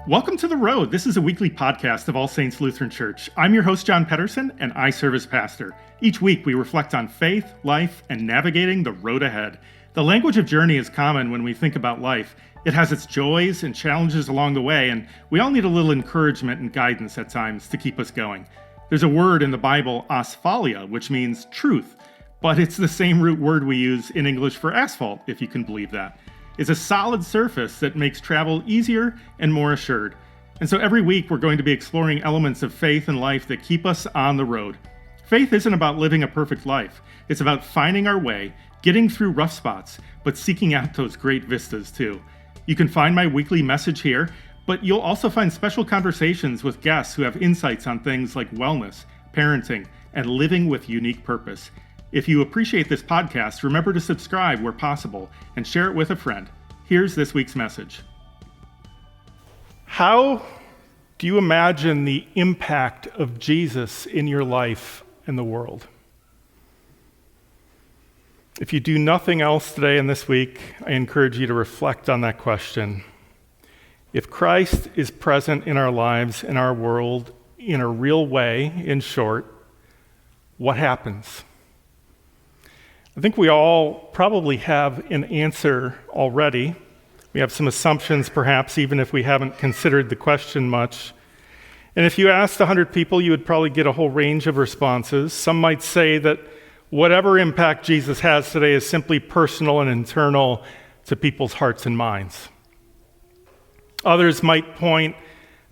Welcome to The Road. This is a weekly podcast of All Saints Lutheran Church. I'm your host, John Pedersen, and I serve as pastor. Each week, we reflect on faith, life, and navigating the road ahead. The language of journey is common when we think about life. It has its joys and challenges along the way, and we all need a little encouragement and guidance at times to keep us going. There's a word in the Bible, asphalia, which means truth, but it's the same root word we use in English for asphalt, if you can believe that. It's a solid surface that makes travel easier and more assured. And so every week we're going to be exploring elements of faith and life that keep us on the road. Faith isn't about living a perfect life. It's about finding our way, getting through rough spots, but seeking out those great vistas too. You can find my weekly message here, but you'll also find special conversations with guests who have insights on things like wellness, parenting, and living with unique purpose. If you appreciate this podcast, remember to subscribe where possible and share it with a friend. Here's this week's message. How do you imagine the impact of Jesus in your life and the world? If you do nothing else today and this week, I encourage you to reflect on that question. If Christ is present in our lives, in our world, in a real way, in short, what happens? I think we all probably have an answer already. We have some assumptions, perhaps, even if we haven't considered the question much. And if you asked 100 people, you would probably get a whole range of responses. Some might say that whatever impact Jesus has today is simply personal and internal to people's hearts and minds. Others might point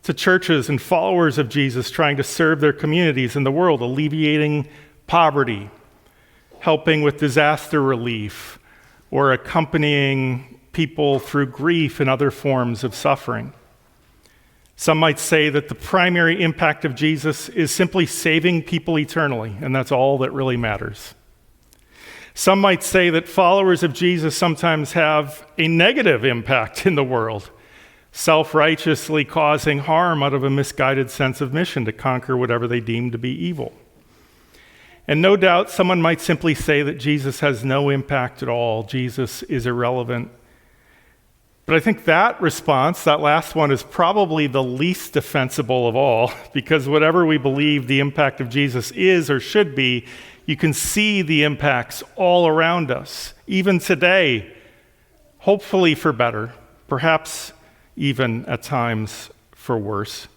to churches and followers of Jesus trying to serve their communities in the world, alleviating poverty, helping with disaster relief, or accompanying people through grief and other forms of suffering. Some might say that the primary impact of Jesus is simply saving people eternally, and that's all that really matters. Some might say that followers of Jesus sometimes have a negative impact in the world, self-righteously causing harm out of a misguided sense of mission to conquer whatever they deem to be evil. And no doubt someone might simply say that Jesus has no impact at all. Jesus is irrelevant. But I think that response, that last one, is probably the least defensible of all, because whatever we believe the impact of Jesus is or should be, you can see the impacts all around us, even today, hopefully for better, perhaps even at times for worse.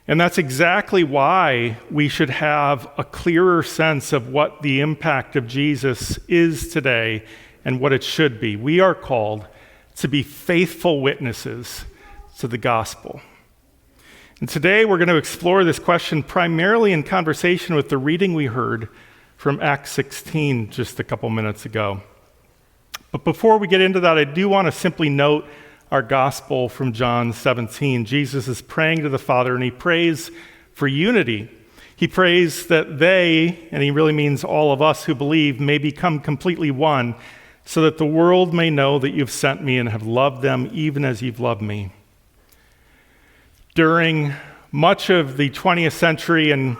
And that's exactly why we should have a clearer sense of what the impact of Jesus is today and what it should be. We are called to be faithful witnesses to the gospel. And today we're going to explore this question primarily in conversation with the reading we heard from Acts 16 just a couple minutes ago. But before we get into that, I do want to simply note our gospel from John 17. Jesus is praying to the Father, and he prays for unity. He prays that they, and he really means all of us who believe, may become completely one, so that the world may know that you've sent me and have loved them even as you've loved me. During much of the 20th century and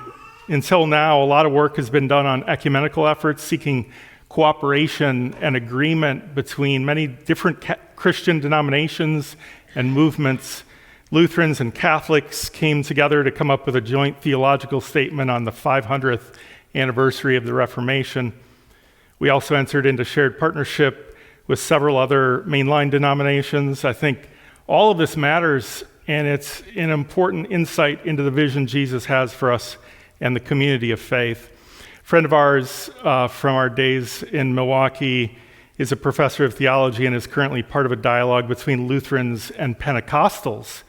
until now, a lot of work has been done on ecumenical efforts, seeking cooperation and agreement between many different Christian denominations and movements. Lutherans and Catholics came together to come up with a joint theological statement on the 500th anniversary of the Reformation. We also entered into shared partnership with several other mainline denominations. I think all of this matters, and it's an important insight into the vision Jesus has for us and the community of faith. A friend of ours from our days in Milwaukee is a professor of theology and is currently part of a dialogue between Lutherans and Pentecostals,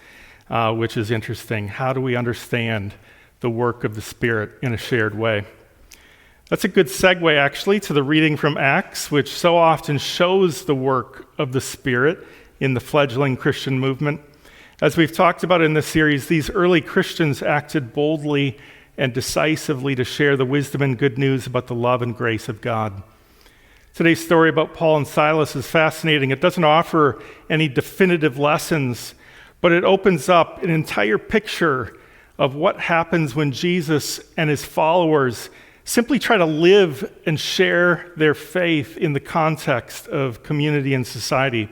which is interesting. How do we understand the work of the Spirit in a shared way? That's a good segue, actually, to the reading from Acts, which so often shows the work of the Spirit in the fledgling Christian movement. As we've talked about in this series, these early Christians acted boldly and decisively to share the wisdom and good news about the love and grace of God. Today's story about Paul and Silas is fascinating. It doesn't offer any definitive lessons, but it opens up an entire picture of what happens when Jesus and his followers simply try to live and share their faith in the context of community and society.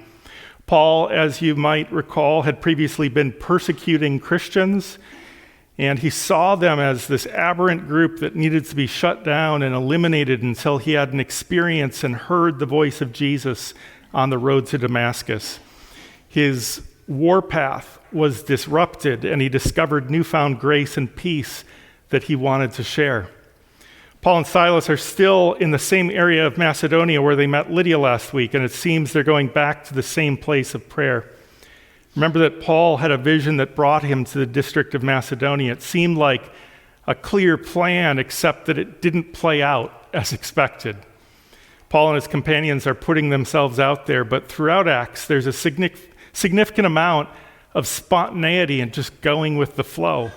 Paul, as you might recall, had previously been persecuting Christians, and he saw them as this aberrant group that needed to be shut down and eliminated until he had an experience and heard the voice of Jesus on the road to Damascus. His warpath was disrupted, and he discovered newfound grace and peace that he wanted to share. Paul and Silas are still in the same area of Macedonia where they met Lydia last week, and it seems they're going back to the same place of prayer. Remember that Paul had a vision that brought him to the district of Macedonia. It seemed like a clear plan, except that it didn't play out as expected. Paul and his companions are putting themselves out there, but throughout Acts, there's a significant amount of spontaneity and just going with the flow.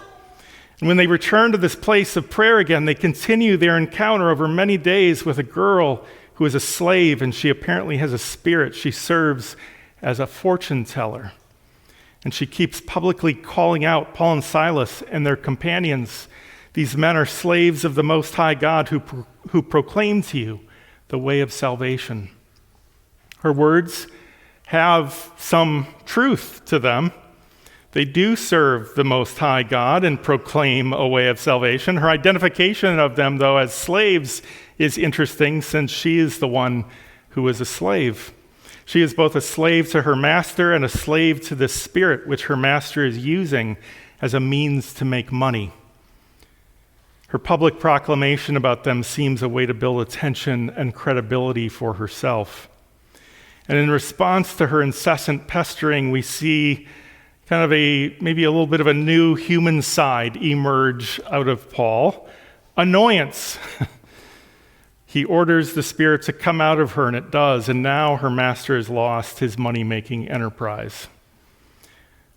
And when they return to this place of prayer again, they continue their encounter over many days with a girl who is a slave, and she apparently has a spirit. She serves as a fortune teller. And she keeps publicly calling out Paul and Silas and their companions. These men are slaves of the Most High God who proclaim to you the way of salvation. Her words have some truth to them. They do serve the Most High God and proclaim a way of salvation. Her identification of them, though, as slaves is interesting, since she is the one who is a slave. She is both a slave to her master and a slave to the spirit which her master is using as a means to make money. Her public proclamation about them seems a way to build attention and credibility for herself. And in response to her incessant pestering, we see kind of maybe a little bit of a new human side emerge out of Paul. Annoyance. He orders the spirit to come out of her, and it does, and now her master has lost his money-making enterprise.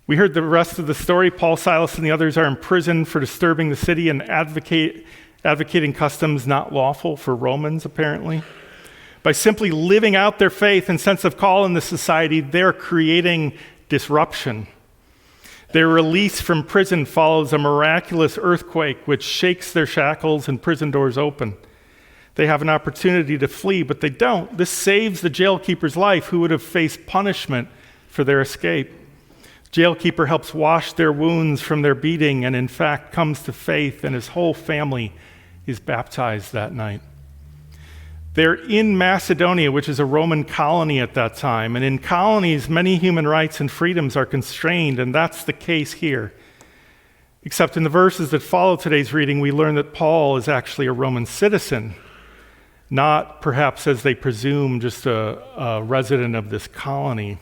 We heard the rest of the story. Paul, Silas, and the others are imprisoned for disturbing the city and advocating customs not lawful for Romans, apparently. By simply living out their faith and sense of call in the society, they're creating disruption. Their release from prison follows a miraculous earthquake which shakes their shackles and prison doors open. They have an opportunity to flee, but they don't. This saves the jailkeeper's life, who would have faced punishment for their escape. Jailkeeper helps wash their wounds from their beating and in fact comes to faith, and his whole family is baptized that night. They're in Macedonia, which is a Roman colony at that time. And in colonies, many human rights and freedoms are constrained, and that's the case here. Except in the verses that follow today's reading, we learn that Paul is actually a Roman citizen, not perhaps, as they presume, just a resident of this colony.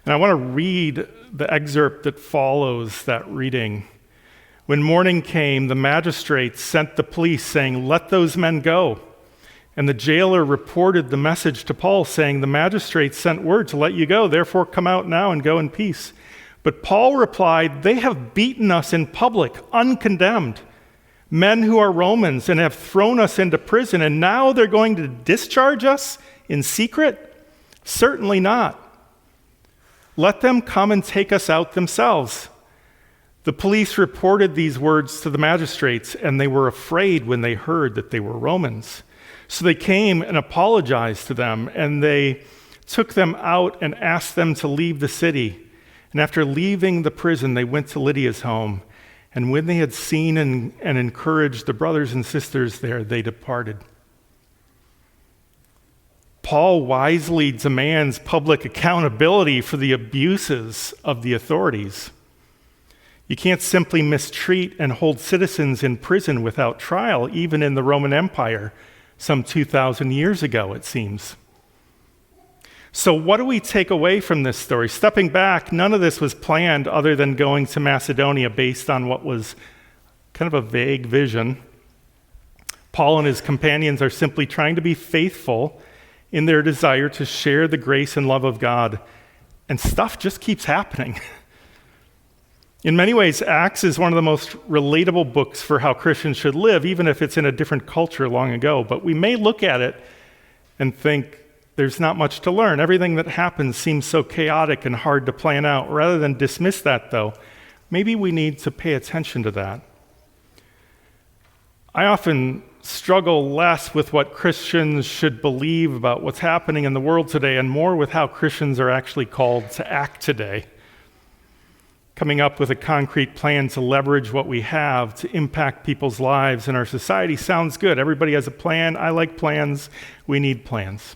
And I want to read the excerpt that follows that reading. When morning came, the magistrates sent the police, saying, "Let those men go." And the jailer reported the message to Paul, saying, "The magistrates sent word to let you go, therefore come out now and go in peace." But Paul replied, "They have beaten us in public, uncondemned, men who are Romans, and have thrown us into prison, and now they're going to discharge us in secret? Certainly not. Let them come and take us out themselves." The police reported these words to the magistrates, and they were afraid when they heard that they were Romans. So they came and apologized to them, and they took them out and asked them to leave the city. And after leaving the prison, they went to Lydia's home. And when they had seen and encouraged the brothers and sisters there, they departed. Paul wisely demands public accountability for the abuses of the authorities. You can't simply mistreat and hold citizens in prison without trial, even in the Roman Empire, some 2,000 years ago, it seems. So what do we take away from this story? Stepping back, none of this was planned other than going to Macedonia based on what was kind of a vague vision. Paul and his companions are simply trying to be faithful in their desire to share the grace and love of God, and stuff just keeps happening. In many ways, Acts is one of the most relatable books for how Christians should live, even if it's in a different culture long ago. But we may look at it and think there's not much to learn. Everything that happens seems so chaotic and hard to plan out. Rather than dismiss that, though, maybe we need to pay attention to that. I often struggle less with what Christians should believe about what's happening in the world today and more with how Christians are actually called to act today. Coming up with a concrete plan to leverage what we have to impact people's lives in our society sounds good. Everybody has a plan. I like plans. We need plans.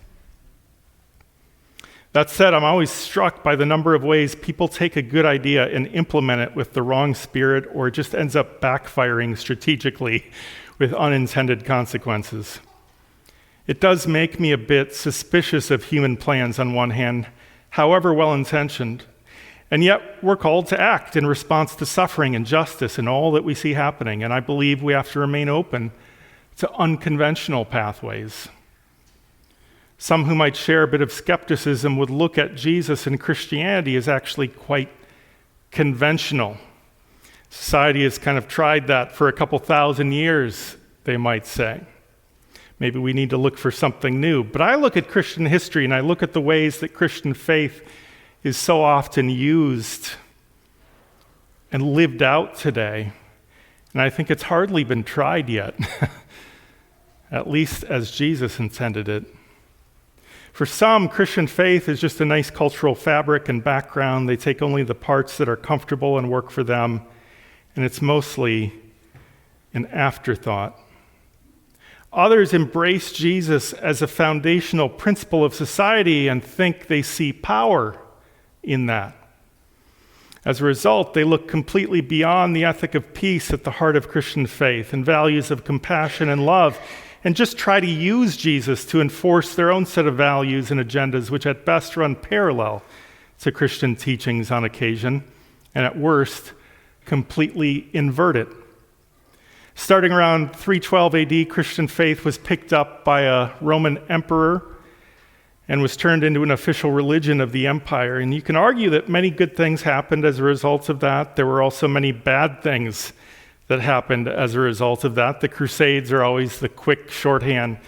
That said, I'm always struck by the number of ways people take a good idea and implement it with the wrong spirit, or it just ends up backfiring strategically with unintended consequences. It does make me a bit suspicious of human plans on one hand, however well-intentioned, and yet we're called to act in response to suffering and justice and all that we see happening, and I believe we have to remain open to unconventional pathways. Some who might share a bit of skepticism would look at Jesus and Christianity as actually quite conventional. Society has kind of tried that for a couple thousand years, they might say. Maybe we need to look for something new. But I look at Christian history and I look at the ways that Christian faith is so often used and lived out today, and I think it's hardly been tried yet, at least as Jesus intended it. For some, Christian faith is just a nice cultural fabric and background. They take only the parts that are comfortable and work for them, and it's mostly an afterthought. Others embrace Jesus as a foundational principle of society and think they see power in that. As a result, they look completely beyond the ethic of peace at the heart of Christian faith and values of compassion and love, and just try to use Jesus to enforce their own set of values and agendas, which at best run parallel to Christian teachings on occasion, and at worst, completely invert it. Starting around 312 AD, Christian faith was picked up by a Roman emperor and was turned into an official religion of the empire. And you can argue that many good things happened as a result of that. There were also many bad things that happened as a result of that. The Crusades are always the quick shorthand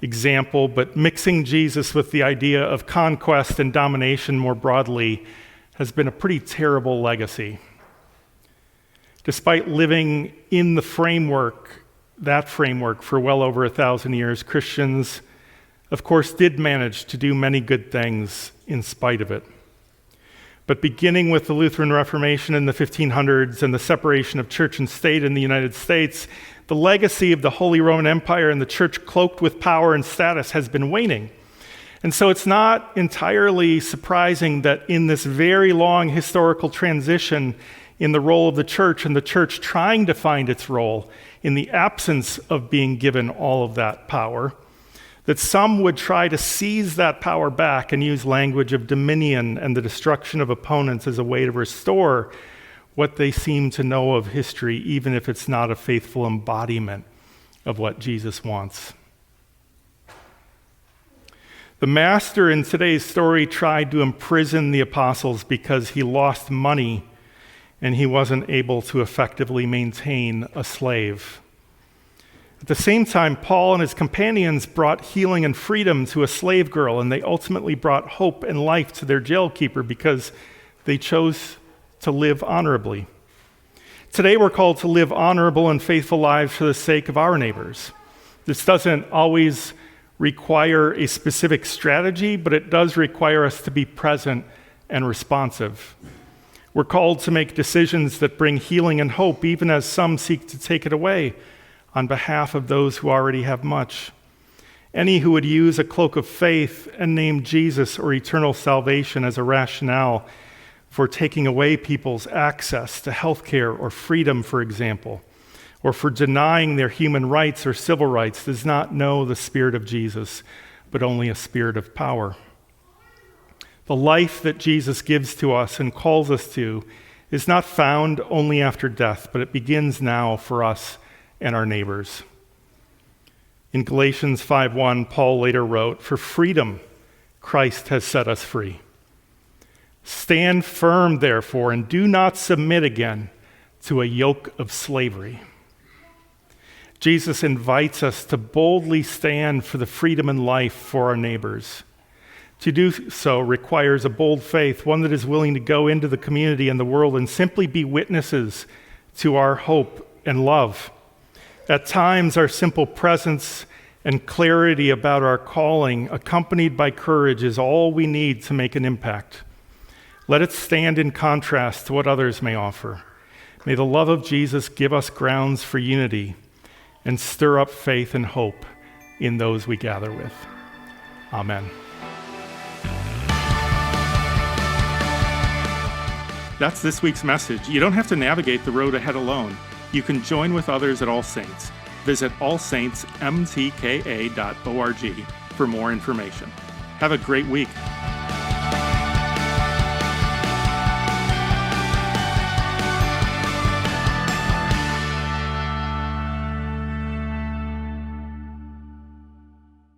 example, but mixing Jesus with the idea of conquest and domination more broadly has been a pretty terrible legacy. Despite living in that framework for well over 1,000 years, Christians, of course, did manage to do many good things in spite of it. But beginning with the Lutheran Reformation in the 1500s and the separation of church and state in the United States, the legacy of the Holy Roman Empire and the church cloaked with power and status has been waning. And so it's not entirely surprising that in this very long historical transition in the role of the church and the church trying to find its role in the absence of being given all of that power, that some would try to seize that power back and use language of dominion and the destruction of opponents as a way to restore what they seem to know of history, even if it's not a faithful embodiment of what Jesus wants. The master in today's story tried to imprison the apostles because he lost money and he wasn't able to effectively maintain a slave. At the same time, Paul and his companions brought healing and freedom to a slave girl, and they ultimately brought hope and life to their jailkeeper because they chose to live honorably. Today, we're called to live honorable and faithful lives for the sake of our neighbors. This doesn't always require a specific strategy, but it does require us to be present and responsive. We're called to make decisions that bring healing and hope, even as some seek to take it away on behalf of those who already have much. Any who would use a cloak of faith and name Jesus or eternal salvation as a rationale for taking away people's access to health care or freedom, for example, or for denying their human rights or civil rights does not know the Spirit of Jesus, but only a spirit of power. The life that Jesus gives to us and calls us to is not found only after death, but it begins now for us and our neighbors. In Galatians 5:1, Paul later wrote, "For freedom, Christ has set us free. Stand firm, therefore, and do not submit again to a yoke of slavery." Jesus invites us to boldly stand for the freedom and life for our neighbors. To do so requires a bold faith, one that is willing to go into the community and the world and simply be witnesses to our hope and love. At times, our simple presence and clarity about our calling, accompanied by courage, is all we need to make an impact. Let it stand in contrast to what others may offer. May the love of Jesus give us grounds for unity and stir up faith and hope in those we gather with. Amen. That's this week's message. You don't have to navigate the road ahead alone. You can join with others at All Saints. Visit allsaintsmtka.org for more information. Have a great week.